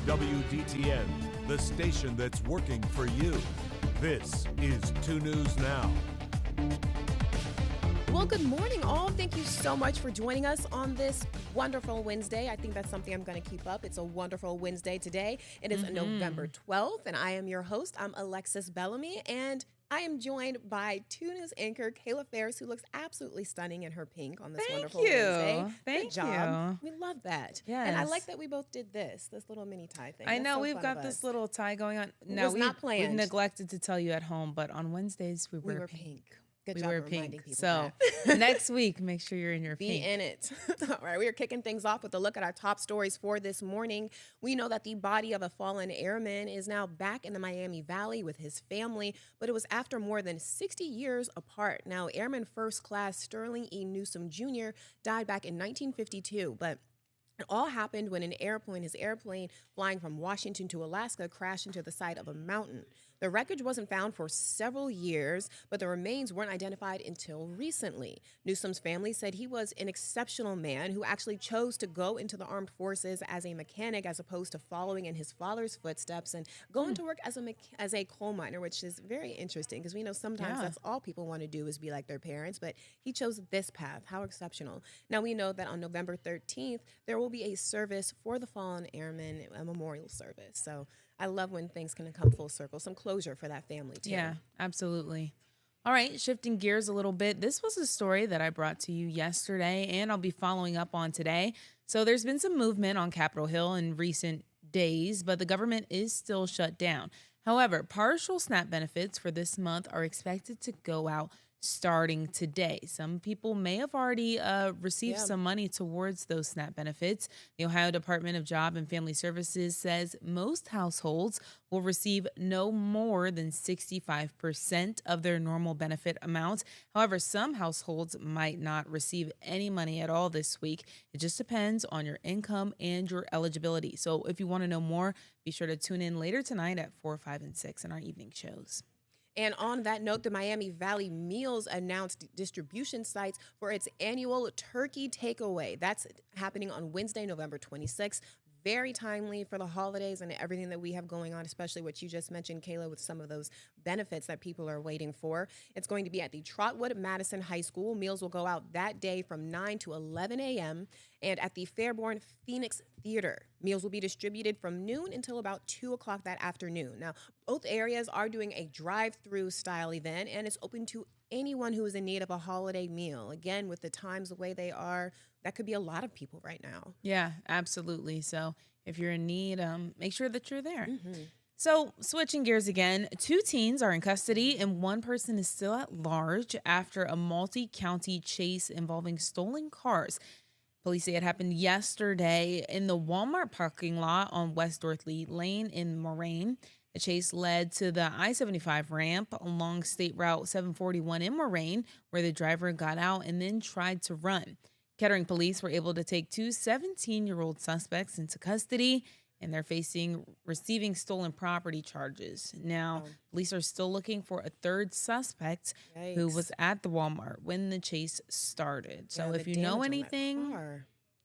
WDTN, the station that's working for you. This is 2 News Now. Well, good morning, all. Thank you so much for joining us on this wonderful Wednesday. I think that's something I'm going to keep up. It's a wonderful Wednesday today. It is November 12th, and I am your host. I'm Alexis Bellamy, and I am joined by 2 News anchor Kayla Ferris, who looks absolutely stunning in her pink on this wonderful Wednesday. Thank Good job. you. We love that. Yes. And I like that we both did this little mini tie thing. I That's know so we've fun got of this us. little tie going on. It was not We've planned. neglected to tell you at home, but on Wednesdays we We wear were pink. pink. Good We job wear of reminding pink. people So that. next week, make sure you're in your Be pink. in it. All right, we are kicking things off with a look at our top stories for this morning. We know that the body of a fallen airman is now back in the Miami Valley with his family, but it was after more than 60 years apart. Now, Airman First Class Sterling E. Newsom Jr. died back in 1952, but it all happened when his airplane flying from Washington to Alaska crashed into the side of a mountain. The wreckage wasn't found for several years, but the remains weren't identified until recently. Newsom's family said he was an exceptional man who actually chose to go into the armed forces as a mechanic as opposed to following in his father's footsteps and going to work as a coal miner, which is very interesting because we know sometimes that's all people want to do is be like their parents, but he chose this path. How exceptional. Now, we know that on November 13th, there will be a service for the fallen airmen, a memorial service. So I love when things can come full circle, some closure for that family, too. Yeah, absolutely. All right, shifting gears a little bit. This was a story that I brought to you yesterday, and I'll be following up on today. So there's been some movement on Capitol Hill in recent days, but the government is still shut down. However, partial SNAP benefits for this month are expected to go out starting today. Some people may have already received some money towards those SNAP benefits. The Ohio Department of Job and Family Services says most households will receive no more than 65% of their normal benefit amount. However, some households might not receive any money at all this week. It just depends on your income and your eligibility. So if you want to know more, be sure to tune in later tonight at 4, 5, and 6 in our evening shows. And on that note, the Miami Valley Meals announced distribution sites for its annual turkey takeaway. That's happening on Wednesday, November 26th. Very timely for the holidays and everything that we have going on, especially what you just mentioned, Kayla, with some of those benefits that people are waiting for. It's going to be at the Trotwood Madison High School. Meals will go out that day from 9 to 11 a.m. And at the Fairborn Phoenix Theater, meals will be distributed from noon until about 2 o'clock that afternoon. Now, both areas are doing a drive-through style event, and it's open to anyone who is in need of a holiday meal. Again, with the times the way they are, that could be a lot of people right now. Yeah, absolutely. So if you're in need, make sure that you're there. So switching gears again, 2 teens are in custody and 1 person is still at large after a multi-county chase involving stolen cars. Police say it happened yesterday in the Walmart parking lot on West Dorothy Lane in Moraine. The chase led to the I-75 ramp along State Route 741 in Moraine, where the driver got out and then tried to run. Kettering police were able to take 2 17-year-old suspects into custody, and they're receiving stolen property charges. Now, police are still looking for a 3rd suspect who was at the Walmart when the chase started. So if you know anything,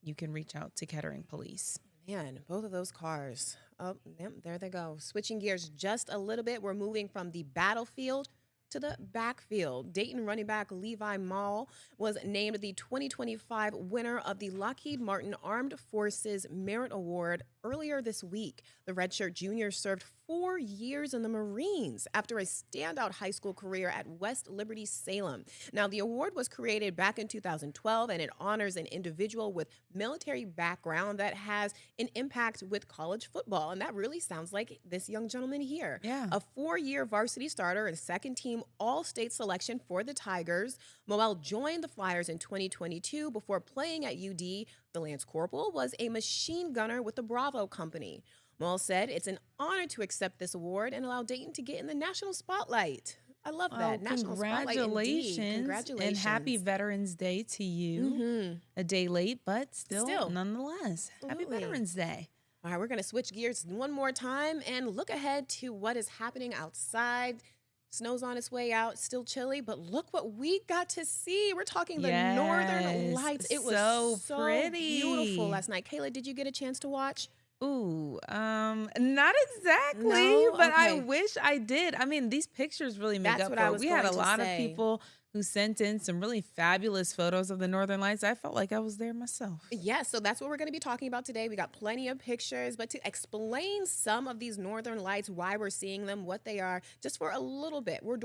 you can reach out to Kettering police. Man, both of those cars. Oh, yep, there they go. Switching gears just a little bit. We're moving from the battlefield to the backfield. Dayton running back Levi Mall was named the 2025 winner of the Lockheed Martin Armed Forces Merit Award earlier this week. The redshirt junior served 4 years in the Marines after a standout high school career at West Liberty Salem. Now, the award was created back in 2012, and it honors an individual with military background that has an impact with college football. And that really sounds like this young gentleman here. Yeah. A 4-year varsity starter and second-team all-state selection for the Tigers. Moel joined the Flyers in 2022 before playing at UD. The Lance Corporal was a machine gunner with the Bravo Company. Moel said it's an honor to accept this award and allow Dayton to get in the national spotlight. I love that. National spotlight indeed. Congratulations. And happy Veterans Day to you. A day late, but still nonetheless. Happy Veterans Day. All right, we're going to switch gears one more time and look ahead to what is happening outside. Snow's on its way out, still chilly, but look what we got to see. We're talking the Northern Lights. It was so pretty. beautiful last night. Kayla, did you get a chance to watch? Ooh, not exactly, No? but I Okay. wish I did. I mean, these pictures really make That's up what for I it. was We had a going to lot of say. people who sent in some really fabulous photos of the Northern Lights. I felt like I was there myself. Yes, so that's what we're going to be talking about today. We got plenty of pictures, but to explain some of these northern lights, why we're seeing them, what they are, just for a little bit, we're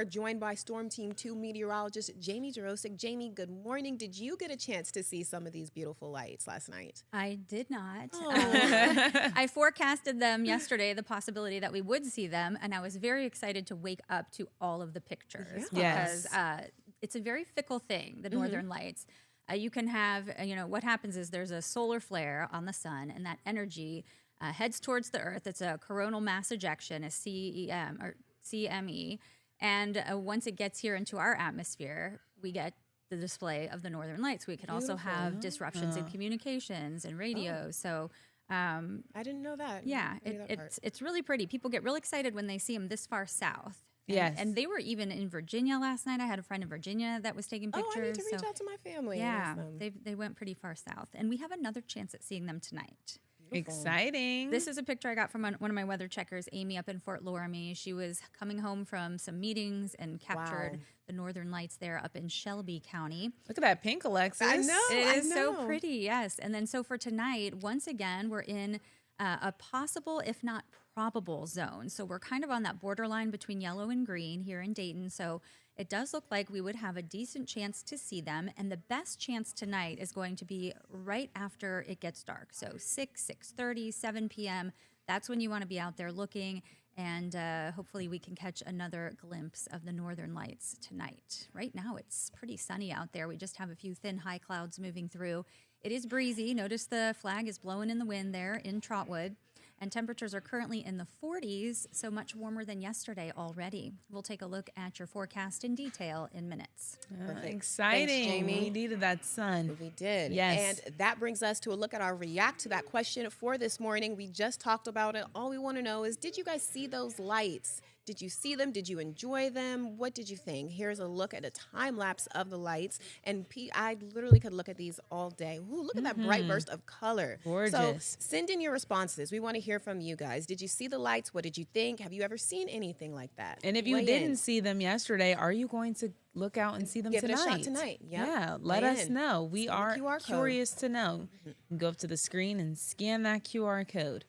joined by Storm Team 2 meteorologist Jamie Jarosik. Jamie, good morning. Did you get a chance to see some of these beautiful lights last night? I did not. Oh. I forecasted them yesterday, the possibility that we would see them, and I was very excited to wake up to all of the pictures Yes. because it's a very fickle thing, the northern lights. You can have, what happens is there's a solar flare on the sun, and that energy heads towards the earth. It's a coronal mass ejection, a CEM or CME. And once it gets here into our atmosphere, we get the display of the northern lights. We can also have disruptions in communications and radio. So, I didn't know that. yeah, I knew that part. it's really pretty. People get real excited when they see them this far south. Yes. And they were even in Virginia last night. I had a friend in Virginia that was taking pictures. Oh, I need to reach so out to my family. and yeah, ask them. they went pretty far south. And we have another chance at seeing them tonight. Exciting. This is a picture I got from one of my weather checkers, Amy, up in Fort Loramie. She was coming home from some meetings and captured Wow. the northern lights there up in Shelby County. Look at that pink, Alexis. I know. It is so know. pretty, yes. And then so for tonight, once again, we're in a possible, if not probable zone. So we're kind of on that borderline between yellow and green here in Dayton. So it does look like we would have a decent chance to see them. And the best chance tonight is going to be right after it gets dark. So 6, 6:30, 7 p.m. That's when you want to be out there looking. And hopefully we can catch another glimpse of the northern lights tonight. Right now it's pretty sunny out there. We just have a few thin high clouds moving through. It is breezy. Notice the flag is blowing in the wind there in Trotwood. And temperatures are currently in the 40s, so much warmer than yesterday already. We'll take a look at your forecast in detail in minutes. Exciting. Thanks, Jamie. We needed that sun. We did. Yes. And that brings us to a look at our react to that question for this morning. We just talked about it. All we want to know is, did you guys see those lights? Did you see them? Did you enjoy them? What did you think? Here's a look at a time lapse of the lights. And I literally could look at these all day. Ooh, look at that bright burst of color. Gorgeous. So send in your responses. We want to hear from you guys. Did you see the lights? What did you think? Have you ever seen anything like that? And if you Weigh didn't in. see them yesterday, are you going to look out and see them Give it a tonight? shot tonight. Yep. Yeah, let Weigh us in. know. We Scan the are QR code. curious to know. Go up to the screen and scan that QR code.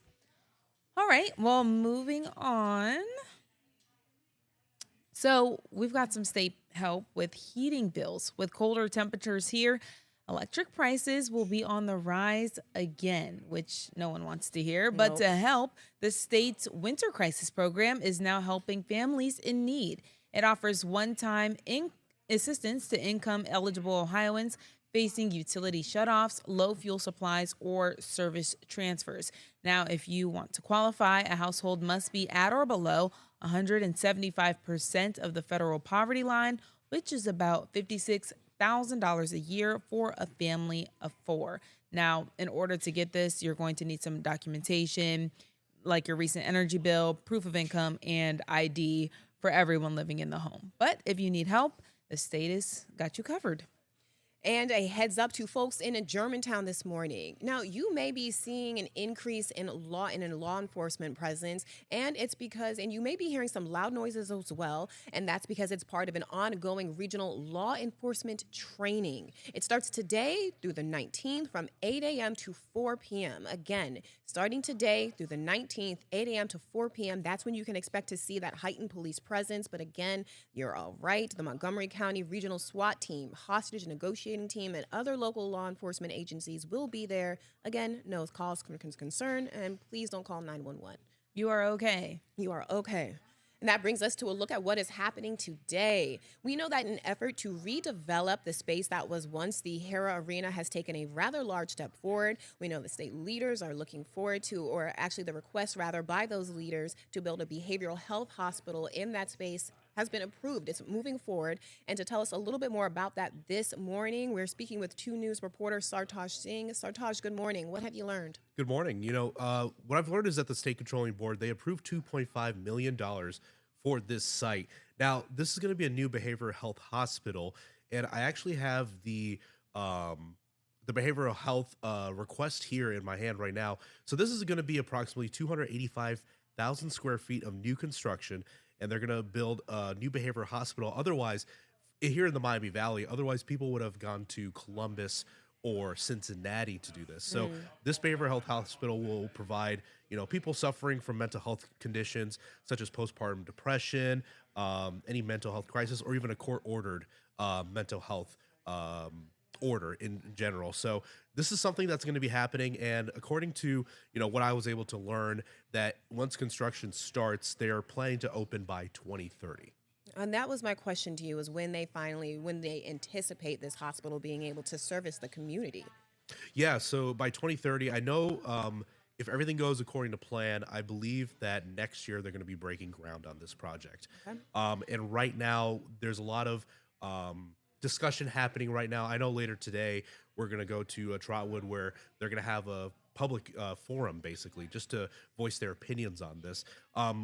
All right, well, moving on. So we've got some state help with heating bills. With colder temperatures here, electric prices will be on the rise again, which no one wants to hear. But Nope. to help, the state's winter crisis program is now helping families in need. It offers one-time assistance to income-eligible Ohioans facing utility shutoffs, low fuel supplies, or service transfers. Now, if you want to qualify, a household must be at or below 175% of the federal poverty line, which is about $56,000 a year for a family of 4. Now, in order to get this, you're going to need some documentation, like your recent energy bill, proof of income, and ID for everyone living in the home. But if you need help, the state has got you covered. And a heads up to folks in Germantown this morning. Now, you may be seeing an increase in law enforcement presence, and it's because, and you may be hearing some loud noises as well, and that's because it's part of an ongoing regional law enforcement training. It starts today through the 19th from 8 a.m. to 4 p.m. Again, starting today through the 19th, 8 a.m. to 4 p.m. That's when you can expect to see that heightened police presence. But again, you're all right. The Montgomery County Regional SWAT Team, hostage negotiating team, and other local law enforcement agencies will be there. Again, no cause for concern, and please don't call 911. You are okay. You are okay. And that brings us to a look at what is happening today. We know that in an effort to redevelop the space that was once the Hera Arena has taken a rather large step forward. We know the state leaders are looking forward to, or actually the request rather by those leaders to build a behavioral health hospital in that space has been approved. It's moving forward. And to tell us a little bit more about that this morning, we're speaking with 2 News reporter Sartaj Singh. Sartaj, good morning. What have you learned? Good morning. What I've learned is that the State Controlling Board, they approved $2.5 million for this site. Now, this is going to be a new behavioral health hospital, and I actually have the the behavioral health request here in my hand right now. So this is going to be approximately 285,000 square feet of new construction, and they're going to build a new behavioral hospital. Otherwise, here in the Miami Valley, otherwise people would have gone to Columbus or Cincinnati to do this. So this behavioral health hospital will provide, people suffering from mental health conditions such as postpartum depression, any mental health crisis, or even a court-ordered mental health order in general. So this is something that's going to be happening. And according to, what I was able to learn, that once construction starts, they are planning to open by 2030. And that was my question to you, is when they anticipate this hospital being able to service the community. Yeah, so by 2030, I know if everything goes according to plan, I believe that next year they're going to be breaking ground on this project. Okay. And right now, there's a lot of discussion happening right now. I know later today, we're going to go to Trotwood, where they're going to have a public forum, basically, just to voice their opinions on this.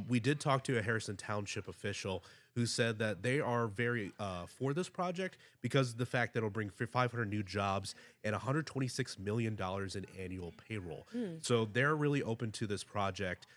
We did talk to a Harrison Township official who said that they are very for this project because of the fact that it'll bring 500 new jobs and $126 million in annual payroll. So they're really open to this project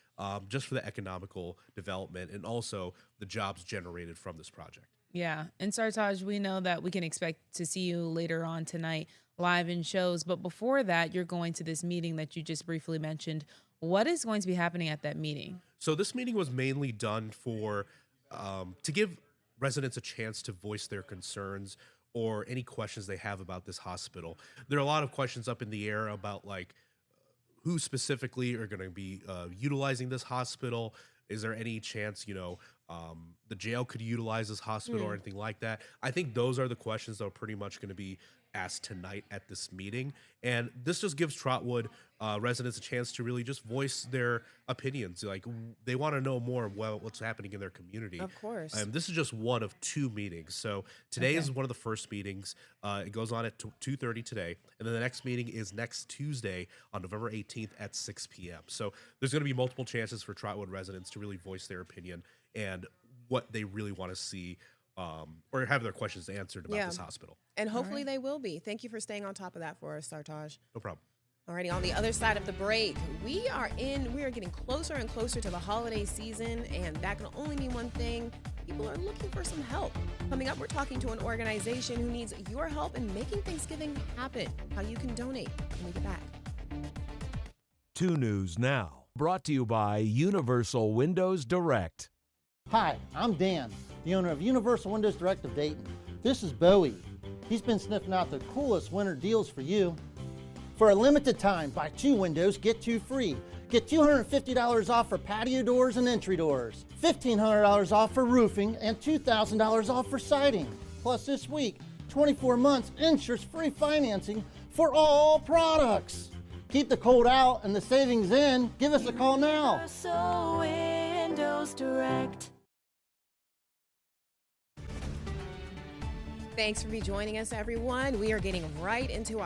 just for the economical development and also the jobs generated from this project. Yeah. And Sartaj, we know that we can expect to see you later on tonight live in shows. But before that, you're going to this meeting that you just briefly mentioned. What is going to be happening at that meeting? So this meeting was mainly done for to give residents a chance to voice their concerns or any questions they have about this hospital. There are a lot of questions up in the air about who specifically are going to be utilizing this hospital. Is there any chance, the jail could utilize this hospital or anything like that? I think those are the questions that are pretty much going to be asked tonight at this meeting. And this just gives Trotwood residents a chance to really just voice their opinions. They want to know more of what's happening in their community. Of course. This is just one of two meetings. So today is one of the first meetings. It goes on at 2:30 today. And then the next meeting is next Tuesday on November 18th at 6 p.m. So there's going to be multiple chances for Trotwood residents to really voice their opinion and what they really want to see or have their questions answered about this hospital. And hopefully they will be. Thank you for staying on top of that for us, Sartaj. No problem. Alrighty, on the other side of the break, we are getting closer and closer to the holiday season, and that can only mean one thing. People are looking for some help. Coming up, we're talking to an organization who needs your help in making Thanksgiving happen. How you can donate when we get back. 2 News Now, brought to you by Universal Windows Direct. Hi, I'm Dan, the owner of Universal Windows Direct of Dayton. This is Bowie. He's been sniffing out the coolest winter deals for you. For a limited time, buy 2 windows, get 2 free. Get $250 off for patio doors and entry doors, $1,500 off for roofing, and $2,000 off for siding. Plus this week, 24 months interest-free financing for all products. Keep the cold out and the savings in. Give us a call now. Universal Windows Direct. Thanks for rejoining us, everyone. We are getting right into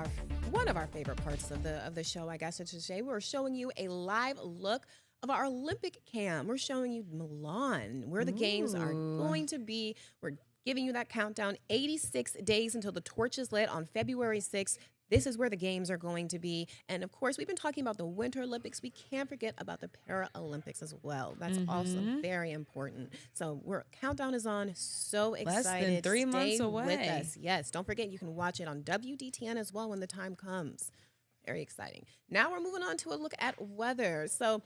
one of our favorite parts of the show, I guess, today. We're showing you a live look of our Olympic cam. We're showing you Milan, where the games are going to be. We're giving you that countdown, 86 days until the torch is lit on February 6th. This is where the games are going to be. And of course, we've been talking about the Winter Olympics. We can't forget about the Paralympics as well. That's also very important. So countdown is on. So excited. Less than 3 months away. With us. Yes. Don't forget, you can watch it on WDTN as well when the time comes. Very exciting. Now we're moving on to a look at weather. So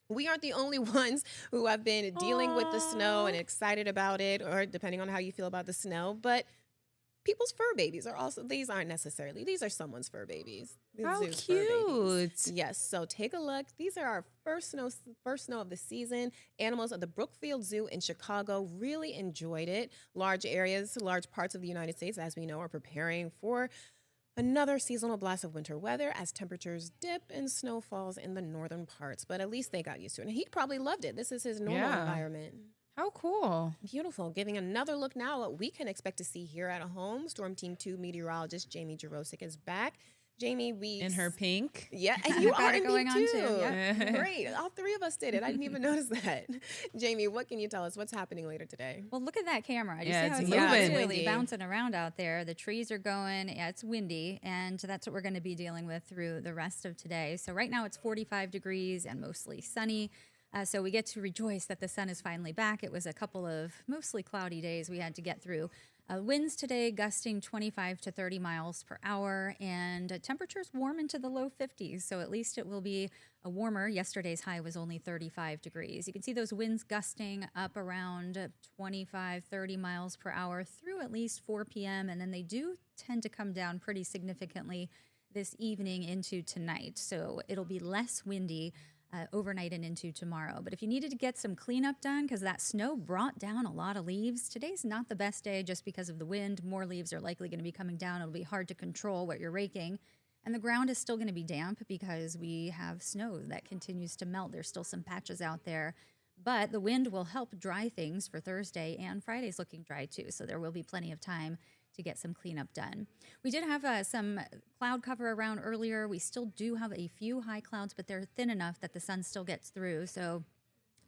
we aren't the only ones who have been dealing with the snow and excited about it, or depending on how you feel about the snow. But people's fur babies are also, these are someone's fur babies. How Zoo's fur babies. cute. Yes, so take a look. These are our first snow of the season. Animals at the Brookfield Zoo in Chicago really enjoyed it. Large parts of the United States, as we know, are preparing for another seasonal blast of winter weather as temperatures dip and snow falls in the northern parts. But at least they got used to it. And he probably loved it. This is his normal environment. How cool. Beautiful. Giving another look now what we can expect to see here at home. Storm Team 2 meteorologist Jamie Jarosik is back. Jamie, we In her pink. Yeah, and you Got are it in going me on too. too, yep. Great. All three of us did it. I didn't even notice that. Jamie, what can you tell us? What's happening later today? Well, look at that camera. Do you Yeah, see how it's it's moving. really Windy. bouncing around out there? The trees are going. Yeah, it's windy, and that's what we're going to be dealing with through the rest of today. So right now it's 45 degrees and mostly sunny. So we get to rejoice that the sun is finally back. It was a couple of mostly cloudy days we had to get through. Winds today gusting 25 to 30 miles per hour, and temperatures warm into the low 50s. So at least it will be warmer. Yesterday's high was only 35 degrees. You can see those winds gusting up around 25, 30 miles per hour through at least 4 p.m. And then they do tend to come down pretty significantly this evening into tonight. So it'll be less windy overnight and into tomorrow. But if you needed to get some cleanup done, because that snow brought down a lot of leaves, today's not the best day just because of the wind. More leaves are likely going to be coming down. It'll be hard to control what you're raking. And the ground is still going to be damp because we have snow that continues to melt. There's still some patches out there. But the wind will help dry things for Thursday, and Friday's looking dry too. So there will be plenty of time to get some cleanup done. We did have some cloud cover around earlier. We still do have a few high clouds, but they're thin enough that the sun still gets through. So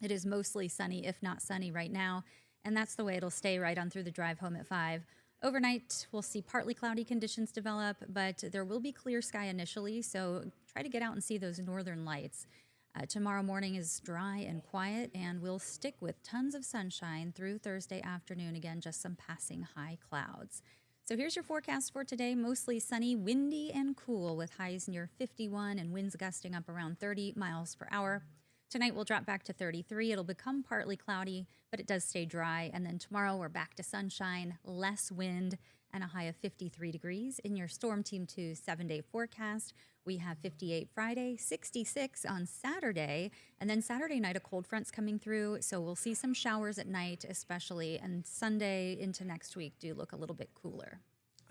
it is mostly sunny, if not sunny right now. And that's the way it'll stay right on through the drive home at 5. Overnight, we'll see partly cloudy conditions develop, but there will be clear sky initially. So try to get out and see those northern lights. Tomorrow morning is dry and quiet, and we'll stick with tons of sunshine through Thursday afternoon. Again, just some passing high clouds. So here's your forecast for today. Mostly sunny, windy, and cool with highs near 51 and winds gusting up around 30 miles per hour. Tonight we'll drop back to 33. It'll become partly cloudy, but it does stay dry. And then tomorrow we're back to sunshine, less wind, and a high of 53 degrees. In your Storm Team 2 7-day forecast, we have 58 Friday, 66 on Saturday, and then Saturday night a cold front's coming through, so we'll see some showers at night especially, and Sunday into next week do look a little bit cooler.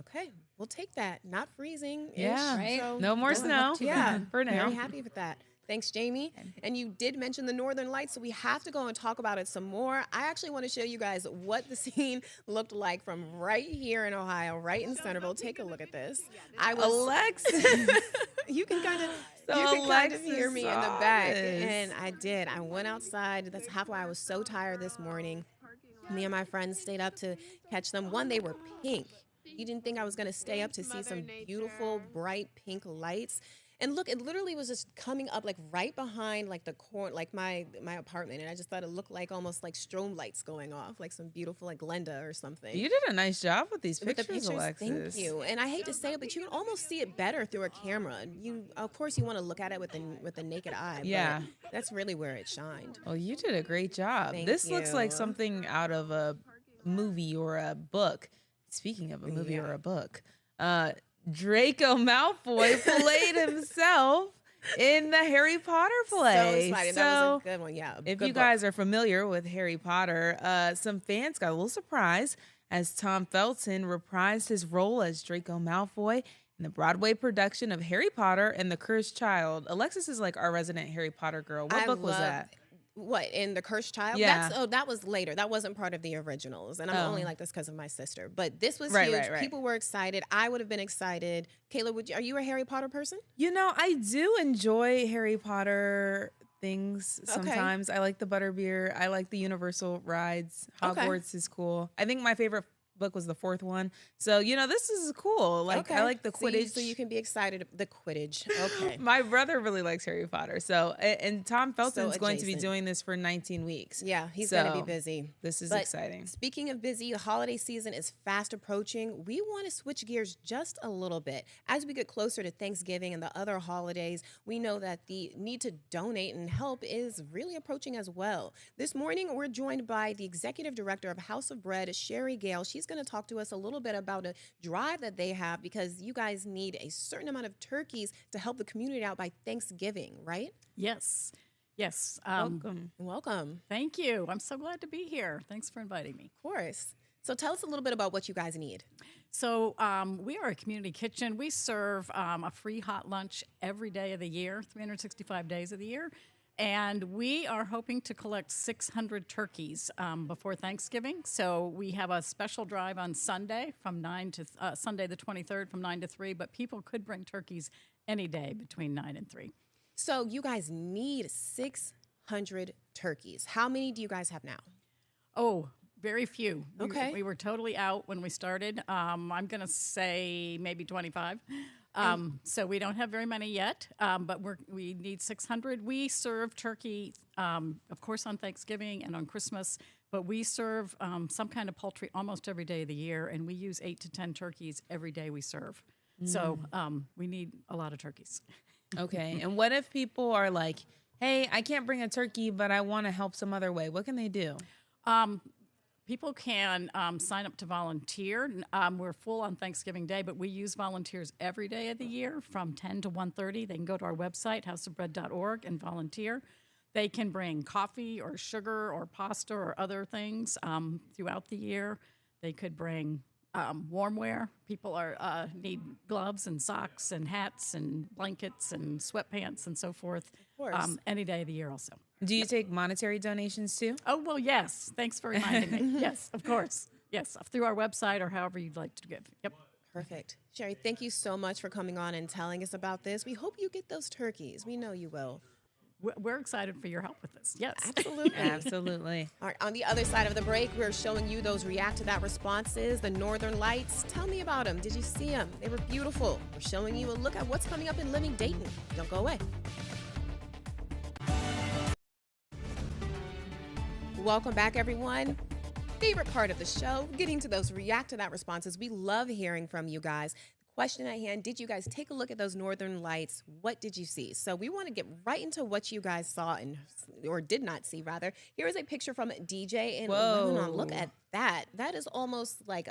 Okay, we'll take that. Not freezing. Yeah, right? No more doesn't snow. look too bad. For now. Very happy with that. Thanks, Jamie. And you did mention the Northern Lights, so we have to go and talk about it some more. I actually want to show you guys what the scene looked like from right here in Ohio, right in Centerville. Take a look at this. Alexis. You can kind of So you can kind of Alexis hear me in the saw back. this. And I did. I went outside. That's half why I was so tired this morning. Me and my friends stayed up to catch them. One, they were pink. You didn't think I was going to stay up to see some beautiful, bright pink lights. And look, it literally was just coming up like right behind like the corner, like my apartment. And I just thought it looked like almost like strobe lights going off, like some beautiful like Glenda or something. You did a nice job with these With pictures, Alexis. thank you. And I hate to say it, but you can almost see it better through a camera. You, of course, you want to look at it with the naked eye. Yeah. But that's really where it shined. Well, you did a great job. Thank This looks like you. something out of a movie or a book. Speaking of a movie or a book, Draco Malfoy played himself in the Harry Potter play. So excited. That was a good one. Yeah. If good you book. guys are familiar with Harry Potter, some fans got a little surprised as Tom Felton reprised his role as Draco Malfoy in the Broadway production of Harry Potter and the Cursed Child. Alexis is like our resident Harry Potter girl. What book was that? What, in The Cursed Child? Yeah. That was later. That wasn't part of the originals. And I'm only like this because of my sister. But this was Right, huge. right, right. People were excited. I would have been excited. Kayla, are you a Harry Potter person? You know, I do enjoy Harry Potter things sometimes. I like the butterbeer. I like the Universal rides. Hogwarts is cool. I think my favorite book was the fourth one. So, you know, this is cool. Like, I like the Quidditch. So you can be excited. The Quidditch. Okay. My brother really likes Harry Potter. So, and Tom Felton's going to be adjacent. doing this for 19 weeks. Yeah, he's going to be So, busy. This is But exciting. Speaking of busy, the holiday season is fast approaching. We want to switch gears just a little bit. As we get closer to Thanksgiving and the other holidays, we know that the need to donate and help is really approaching as well. This morning, we're joined by the executive director of House of Bread, Sherry Gale. She's going to talk to us a little bit about a drive that they have because you guys need a certain amount of turkeys to help the community out by Thanksgiving, right? Yes. Yes. Welcome. Thank you. I'm so glad to be here. Thanks for inviting me. Of course. So tell us a little bit about what you guys need. So we are a community kitchen. We serve a free hot lunch every day of the year, 365 days of the year. And we are hoping to collect 600 turkeys before Thanksgiving. So we have a special drive on Sunday from 9 to Sunday the 23rd from 9 to 3. But people could bring turkeys any day between 9 and 3. So you guys need 600 turkeys. How many do you guys have now? Oh, very few. Okay. We were totally out when we started. I'm going to say maybe 25. So we don't have very many yet, but we need 600. We serve turkey, of course, on Thanksgiving and on Christmas, but we serve some kind of poultry almost every day of the year, and we use 8 to 10 turkeys every day we serve. So we need a lot of turkeys. Okay. And what if people are like, hey, I can't bring a turkey, but I want to help some other way? What can they do? People can sign up to volunteer. We're full on Thanksgiving Day, but we use volunteers every day of the year from 10 to 1:30. They can go to our website, houseofbread.org, and volunteer. They can bring coffee or sugar or pasta or other things throughout the year. They could bring warm wear. People need gloves and socks and hats and blankets and sweatpants and so forth. Of course. Any day of the year also. Do you take monetary donations too? Oh, well, yes. Thanks for reminding me. Yes, of course. Yes, through our website or however you'd like to give. Yep. Perfect. Sherry, thank you so much for coming on and telling us about this. We hope you get those turkeys. We know you will. We're excited for your help with this. Yes. Absolutely. Absolutely. All right, on the other side of the break, we're showing you those react to that responses, the Northern Lights. Tell me about them. Did you see them? They were beautiful. We're showing you a look at what's coming up in Living Dayton. Don't go away. Welcome back, everyone. Favorite part of the show, getting to those react to that responses. We love hearing from you guys. The question at hand, did you guys take a look at those Northern Lights? What did you see? So we want to get right into what you guys saw or did not see, rather. Here is a picture from DJ in Lebanon. Look at that. That is almost like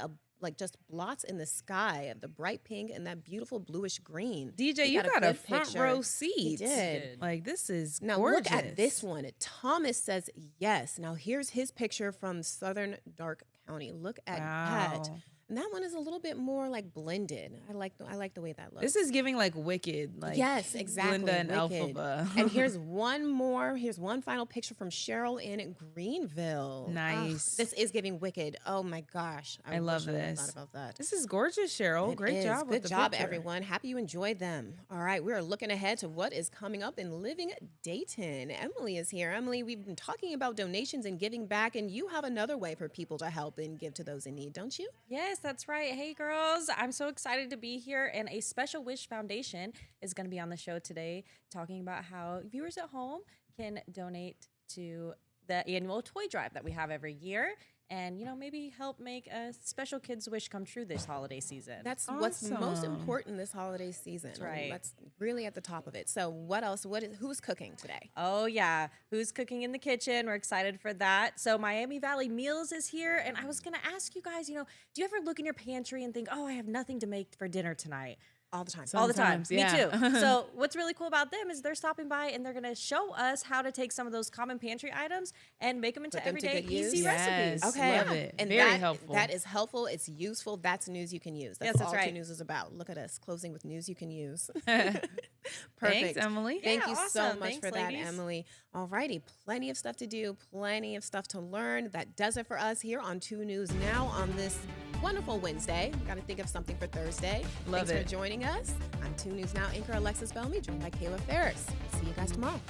just blots in the sky of the bright pink and that beautiful bluish green. DJ, you got a front row seat. He did. Like, this is now gorgeous. Look at this one. Thomas says yes. Now here's his picture from Southern Dark County. Look at that. And that one is a little bit more like blended. I like the way that looks. This is giving like Wicked. Like, yes, exactly. Linda and Wicked. Elphaba. And here's one more. Here's one final picture from Cheryl in Greenville. Nice. This is giving Wicked. Oh my gosh. I love wish I this. thought about that. This is gorgeous, Cheryl. It Great is. job. Good with the job, picture. everyone. Happy you enjoyed them. All right, we are looking ahead to what is coming up in Living Dayton. Emily is here. Emily, we've been talking about donations and giving back, and you have another way for people to help and give to those in need, don't you? Yes, that's right. Hey, girls. I'm so excited to be here. And a Special Wish Foundation is going to be on the show today talking about how viewers at home can donate to the annual toy drive that we have every year. And, maybe help make a special kid's wish come true this holiday season. That's what's most important this holiday season. That's right. That's really at the top of it. So what else? Who's cooking today? Oh, yeah. Who's cooking in the kitchen? We're excited for that. So Miami Valley Meals is here. And I was going to ask you guys, do you ever look in your pantry and think, oh, I have nothing to make for dinner tonight? All the time. All the time. Yeah. Me too. So what's really cool about them is they're stopping by and they're going to show us how to take some of those common pantry items and make them into Put them to everyday good use. easy Yes. recipes. Okay. Love it. And Very helpful. That is helpful. It's useful. That's news you can use. Yes, That's that's all right. 2 News is about. Look at us closing with news you can use. Thanks, Perfect. Emily. Thank Yeah, you so awesome. much Thanks, for that, ladies. Emily. All righty. Plenty of stuff to do, plenty of stuff to learn. That does it for us here on 2 News Now on this wonderful Wednesday. We got to think of something for Thursday. Love Thanks it. for joining us. I'm 2 News Now anchor Alexis Bellamy, joined by Kayla Ferris. See you guys tomorrow.